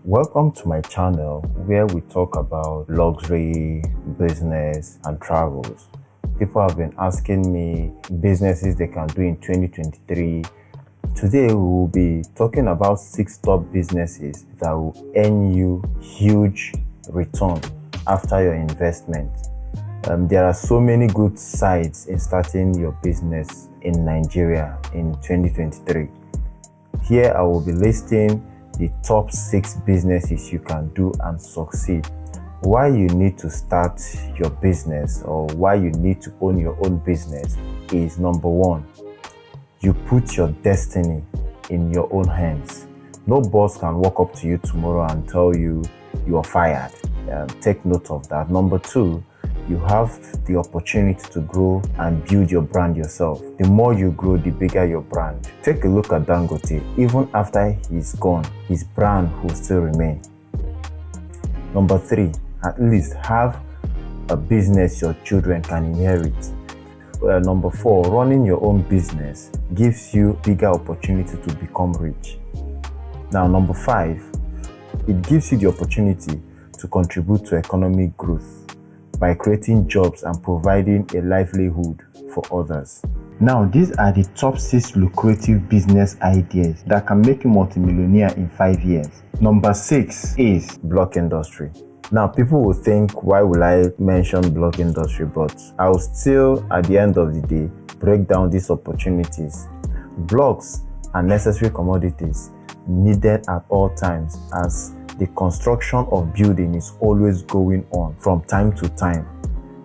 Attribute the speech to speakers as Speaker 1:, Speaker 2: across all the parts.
Speaker 1: Welcome to my channel where we talk about luxury, business and travels. People have been asking me businesses they can do in 2023. Today we will be talking about 6 top businesses that will earn you huge return after your investment. There are so many good sides in starting your business in Nigeria in 2023. Here I will be listing the top 6 businesses you can do and succeed. Why you need to start your business or why you need to own your own business is number 1, you put your destiny in your own hands. No boss can walk up to you tomorrow and tell you you are fired. Take note of that. Number 2, you have the opportunity to grow and build your brand yourself. The more you grow, the bigger your brand. Take a look at Dangote. Even after he's gone, his brand will still remain. Number 3, at least have a business your children can inherit. Number 4, running your own business gives you bigger opportunity to become rich. Now, number 5, it gives you the opportunity to contribute to economic growth by creating jobs and providing a livelihood for others. Now, these are the top 6 lucrative business ideas that can make you multimillionaire in 5 years. Number 6 is block industry. Now, people will think, why will I mention block industry? But I will still, at the end of the day, break down these opportunities. Blocks are necessary commodities needed at all times, as the construction of building is always going on from time to time.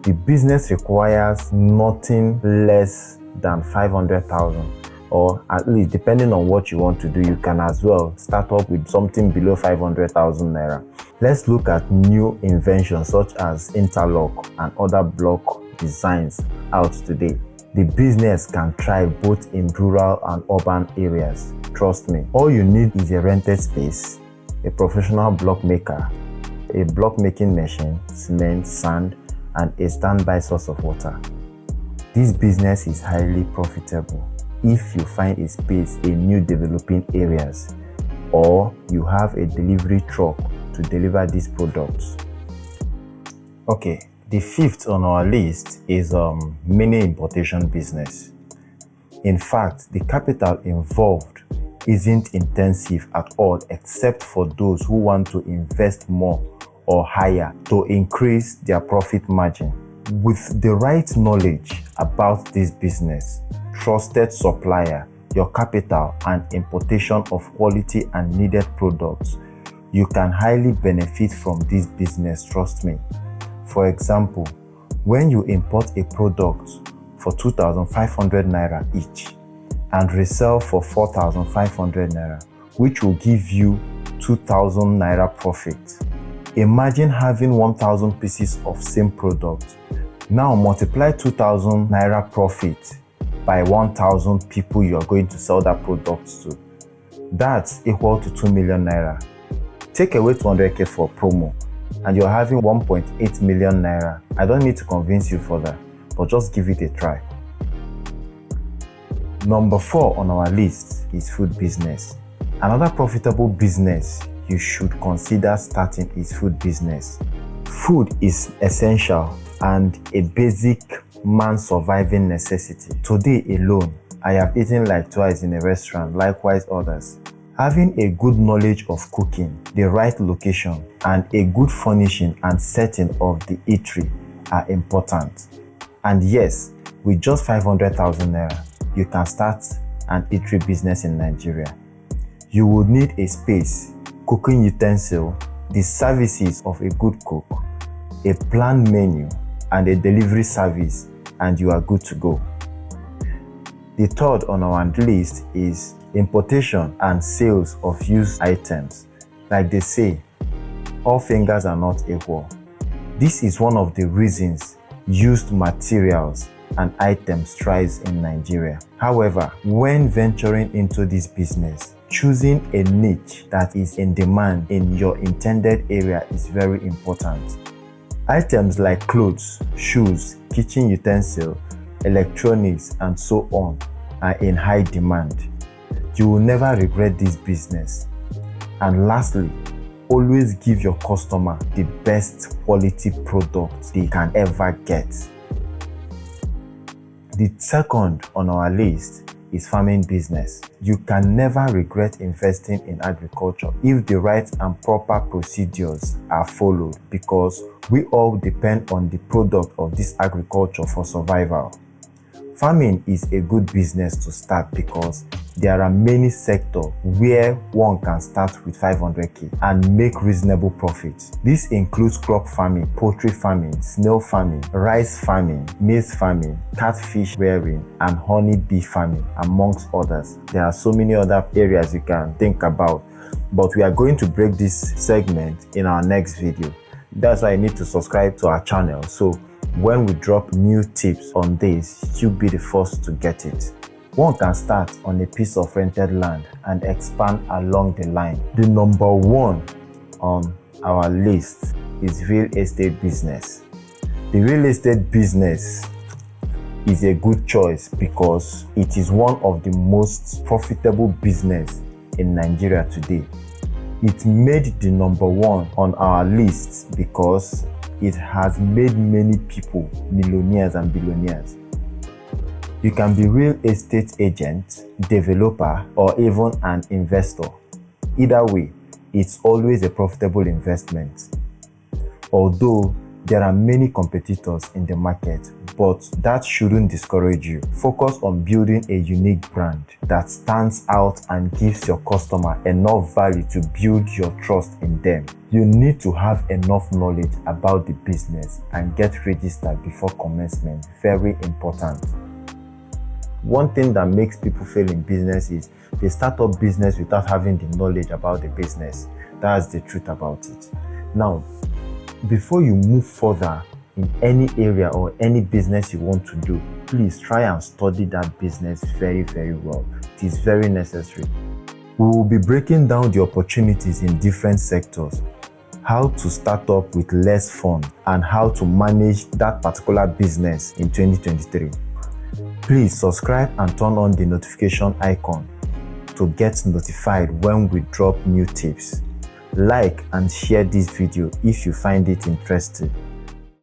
Speaker 1: The business requires nothing less than 500,000, or at least, depending on what you want to do, you can as well start up with something below 500,000 naira. Let's look at new inventions such as interlock and other block designs out today. The business can thrive both in rural and urban areas. Trust me. All you need is a rented space, a professional block maker, a block making machine, cement, sand, and a standby source of water. This business is highly profitable if you find a space in new developing areas, or you have a delivery truck to deliver these products. Okay, the 5th on our list is mini importation business. In fact, the capital involved isn't intensive at all, except for those who want to invest more or higher to increase their profit margin. With the right knowledge about this business, trusted supplier, your capital, and importation of quality and needed products, you can highly benefit from this business, trust me. For example, when you import a product for 2,500 naira each, and resell for 4,500 naira, which will give you 2,000 naira profit. Imagine having 1,000 pieces of same product. Now multiply 2,000 naira profit by 1,000 people you are going to sell that product to. That's equal to 2 million naira. Take away 200k for promo, and you're having 1.8 million naira. I don't need to convince you further, but just give it a try. Number 4 on our list is food business. Another profitable business you should consider starting is food business. Food is essential and a basic man surviving necessity. Today alone, I have eaten like twice in a restaurant, likewise others. Having a good knowledge of cooking, the right location, and a good furnishing and setting of the eatery are important. And yes, with just 500,000 naira, you can start an eatery business in Nigeria. You would need a space, cooking utensil, the services of a good cook, a planned menu, and a delivery service, and you are good to go. The 3rd on our list is importation and sales of used items. Like they say, all fingers are not equal. This is one of the reasons used materials and items thrives in Nigeria. However, when venturing into this business, choosing a niche that is in demand in your intended area is very important. Items like clothes, shoes, kitchen utensils, electronics, and so on are in high demand. You will never regret this business. And lastly, always give your customer the best quality product they can ever get. The second on our list is farming business. You can never regret investing in agriculture if the right and proper procedures are followed, because we all depend on the product of this agriculture for survival. Farming is a good business to start because there are many sectors where one can start with 500k and make reasonable profits. This includes crop farming, poultry farming, snail farming, rice farming, maize farming, catfish rearing, and honey bee farming, amongst others. There are so many other areas you can think about, but we are going to break this segment in our next video. That's why you need to subscribe to our channel, so when we drop new tips on this, you'll be the first to get it. One can start on a piece of rented land and expand along the line. The number one on our list is real estate business. The real estate business is a good choice because it is one of the most profitable business in Nigeria today. It made the number one on our list because it has made many people millionaires and billionaires. You can be real estate agent, developer, or even an investor. Either way, it's always a profitable investment. Although there are many competitors in the market, but that shouldn't discourage you. Focus on building a unique brand that stands out and gives your customer enough value to build your trust in them. You need to have enough knowledge about the business and get registered before commencement. Very important. One thing that makes people fail in business is they start up business without having the knowledge about the business. That's the truth about it. Now, before you move further in any area or any business you want to do, please try and study that business very, very well. It is very necessary. We will be breaking down the opportunities in different sectors, how to start up with less fund, and how to manage that particular business in 2023. Please subscribe and turn on the notification icon to get notified when we drop new tips. Like and share this video if you find it interesting.